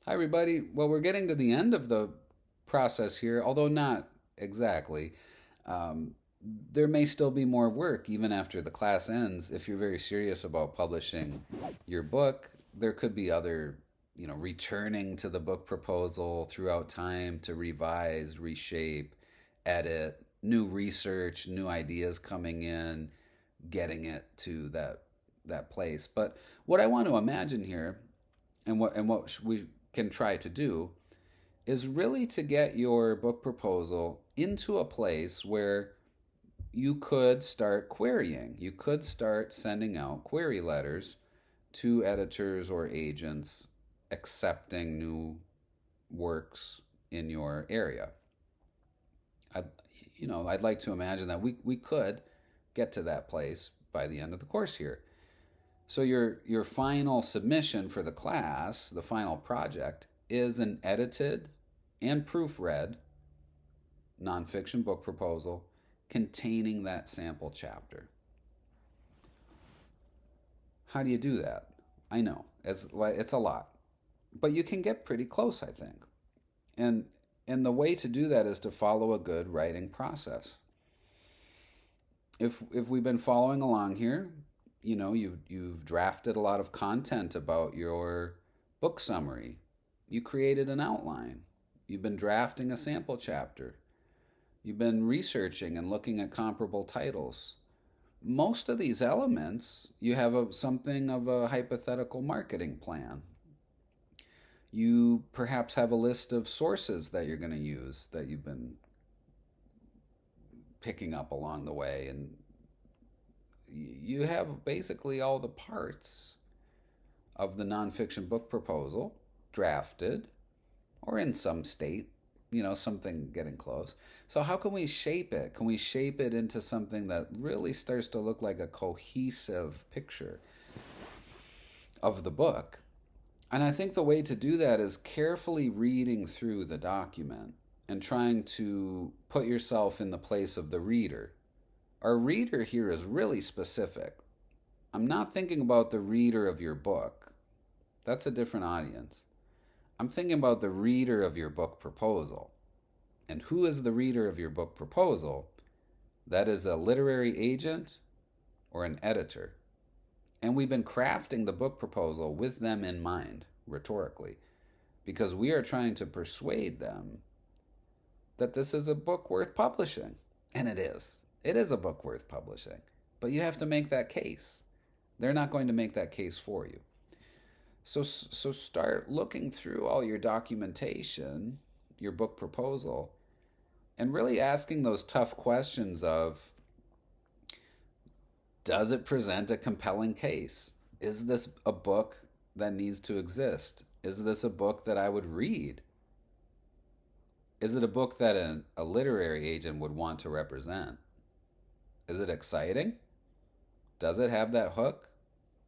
Hi, everybody. Well, we're getting to the end of the process here, although not exactly. Um, there may still be more work even after the class ends. If you're very serious about publishing your book, there could be other, returning to the book proposal throughout time to revise, reshape, edit, new research, new ideas coming in, getting it to that place. But what I want to imagine here and what we can try to do is really to get your book proposal into a place where you could start querying. You could start sending out query letters to editors or agents accepting new works in your area. I'd, I'd like to imagine that we could get to that place by the end of the course here. So your final submission for the class, the final project, is an edited and proofread nonfiction book proposal containing that sample chapter. How do you do that? I know it's a lot, but you can get pretty close, I think. And and the way to do that is to follow a good writing process. If we've been following along here, you've drafted a lot of content about your book summary. You created an outline. You've been drafting a sample chapter. You've been researching and looking at comparable titles. Most of these elements, you have something of a hypothetical marketing plan. You perhaps have a list of sources that you're going to use that you've been picking up along the way, and you have basically all the parts of the nonfiction book proposal drafted or in some state, something getting close. So, how can we shape it? Can we shape it into something that really starts to look like a cohesive picture of the book? And I think the way to do that is carefully reading through the document and trying to put yourself in the place of the reader. Our reader here is really specific. I'm not thinking about the reader of your book, that's a different audience. I'm thinking about the reader of your book proposal. And who is the reader of your book proposal? That is a literary agent or an editor. And we've been crafting the book proposal with them in mind, rhetorically, because we are trying to persuade them that this is a book worth publishing. And it is. It is a book worth publishing. But you have to make that case. They're not going to make that case for you. So start looking through all your documentation, your book proposal, and really asking those tough questions of, does it present a compelling case? Is this a book that needs to exist? Is this a book that I would read? Is it a book that a literary agent would want to represent? Is it exciting? Does it have that hook?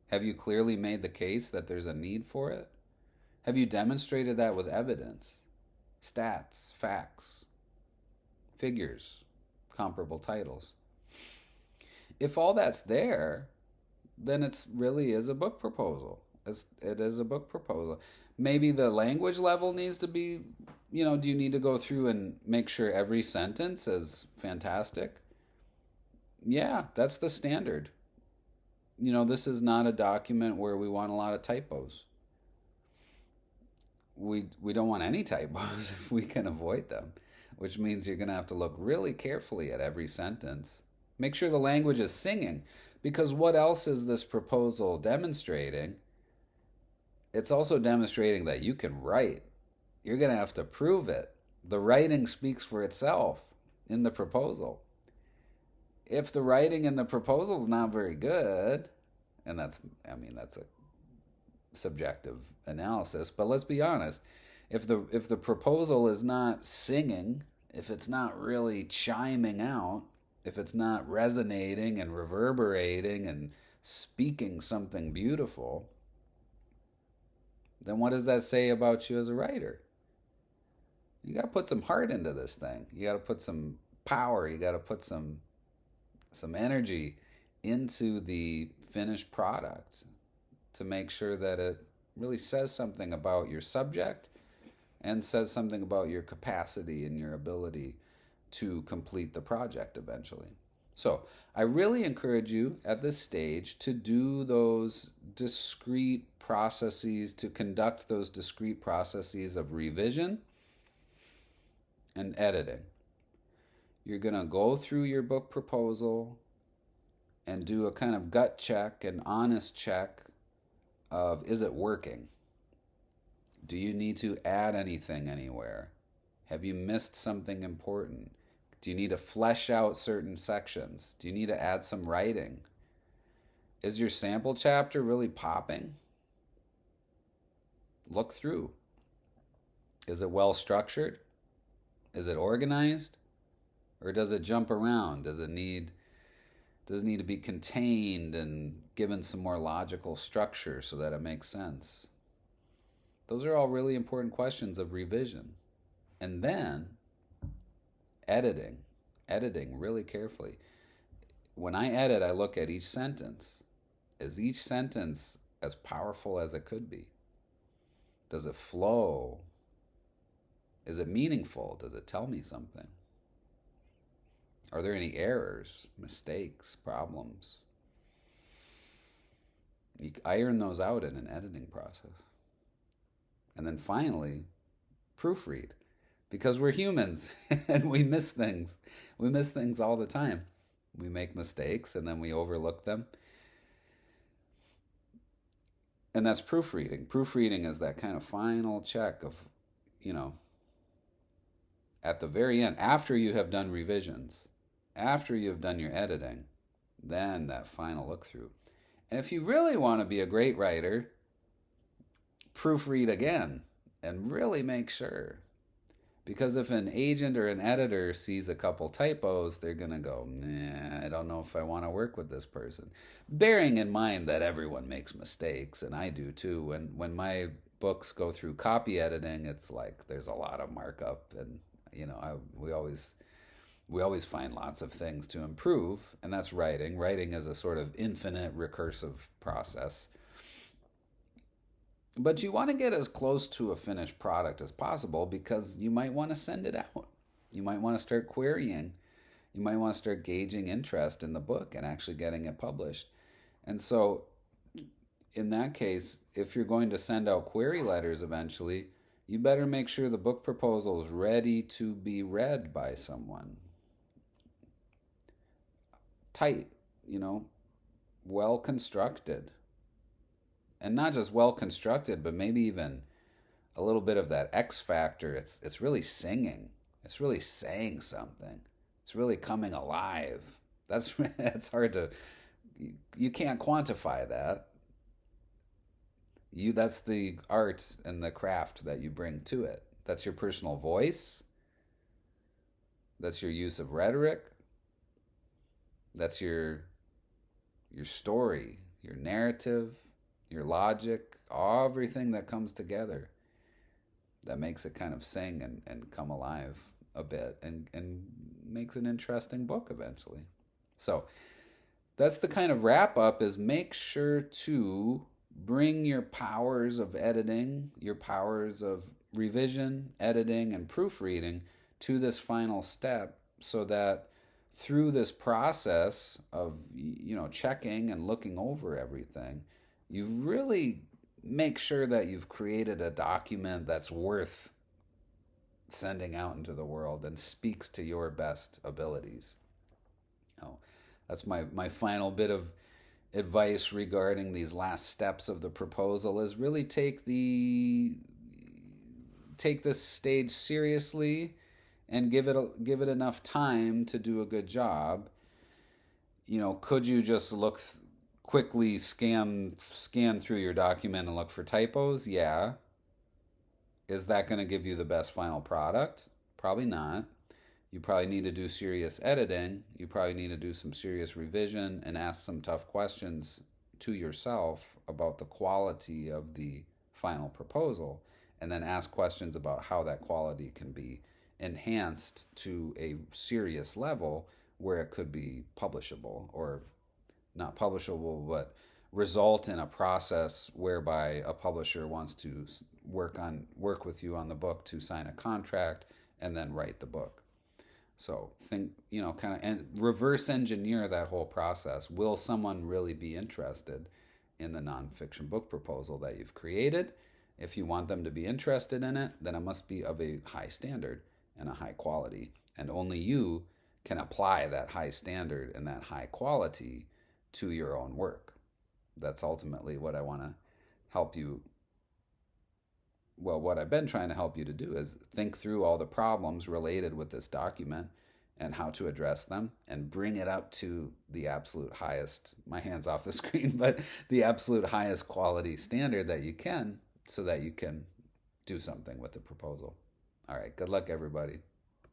Have you clearly made the case that there's a need for it? Have you demonstrated that with evidence, stats, facts, figures, comparable titles? If all that's there, then it really is a book proposal. It is a book proposal. Maybe the language level needs to be, do you need to go through and make sure every sentence is fantastic? Yeah, that's the standard. This is not a document where we want a lot of typos. We don't want any typos if we can avoid them, which means you're going to have to look really carefully at every sentence. Make sure the language is singing, because what else is this proposal demonstrating? It's also demonstrating that you can write. You're going to have to prove it. The writing speaks for itself in the proposal. If the writing in the proposal is not very good, and that's a subjective analysis, but let's be honest, if the proposal is not singing, if it's not really chiming out, if it's not resonating and reverberating and speaking something beautiful, then what does that say about you as a writer? You got to put some heart into this thing. You got to put some power. You got to put some energy into the finished product to make sure that really says something about your subject and says something about your capacity and your ability to complete the project eventually. So I really encourage you at this stage to do those discrete processes, to conduct those discrete processes of revision and editing. You're going to go through your book proposal and do a kind of gut check, an honest check of, is it working? Do you need to add anything anywhere? Have you missed something important? Do you need to flesh out certain sections? Do you need to add some writing? Is your sample chapter really popping? Look through. Is it well structured? Is it organized? Or does it jump around? Does it need to be contained and given some more logical structure so that it makes sense? Those are all really important questions of revision. And then editing really carefully. When I edit, I look at each sentence. Is each sentence as powerful as it could be? Does it flow? Is it meaningful? Does it tell me something? Are there any errors, mistakes, problems? You iron those out in an editing process. And then finally, proofread. Because we're humans and we miss things. We miss things all the time. We make mistakes and then we overlook them. And that's proofreading. Proofreading is that kind of final check of, at the very end, after you have done revisions, after you have done your editing, then that final look through. And if you really want to be a great writer, proofread again and really make sure. Because if an agent or an editor sees a couple typos, they're going to go, nah, I don't know if I want to work with this person. Bearing in mind that everyone makes mistakes, and I do too. When my books go through copy editing, it's like there's a lot of markup, and we always find lots of things to improve, and that's writing. Writing is a sort of infinite recursive process. But you want to get as close to a finished product as possible because you might want to send it out. You might want to start querying. You might want to start gauging interest in the book and actually getting it published. And so in that case, if you're going to send out query letters eventually, you better make sure the book proposal is ready to be read by someone. Tight, well constructed. And not just well constructed, but maybe even a little bit of that X factor. It's really singing. It's really saying something. It's really coming alive. That's hard to. You can't quantify that. That's the art and the craft that you bring to it. That's your personal voice. That's your use of rhetoric. That's your story, your narrative, your logic, everything that comes together that makes it kind of sing and come alive a bit and makes an interesting book eventually. So that's the kind of wrap up, is make sure to bring your powers of editing, your powers of revision, editing, and proofreading to this final step so that through this process of checking and looking over everything, you really make sure that you've created a document that's worth sending out into the world and speaks to your best abilities. That's my final bit of advice regarding these last steps of the proposal, is really take this stage seriously and give it enough time to do a good job. Could you just quickly scan through your document and look for typos? Yeah. Is that going to give you the best final product? Probably not. You probably need to do serious editing. You probably need to do some serious revision and ask some tough questions to yourself about the quality of the final proposal, and then ask questions about how that quality can be enhanced to a serious level where it could be publishable, or not publishable, but result in a process whereby a publisher wants to work with you on the book to sign a contract and then write the book. So think, kind of, and reverse engineer that whole process. Will someone really be interested in the nonfiction book proposal that you've created? If you want them to be interested in it, then it must be of a high standard and a high quality. And only you can apply that high standard and that high quality to your own work. That's ultimately what I want to help you. Well, what I've been trying to help you to do is think through all the problems related with this document and how to address them and bring it up to the absolute highest, my hand's off the screen, but the absolute highest quality standard that you can, so that you can do something with the proposal. All right, good luck, everybody.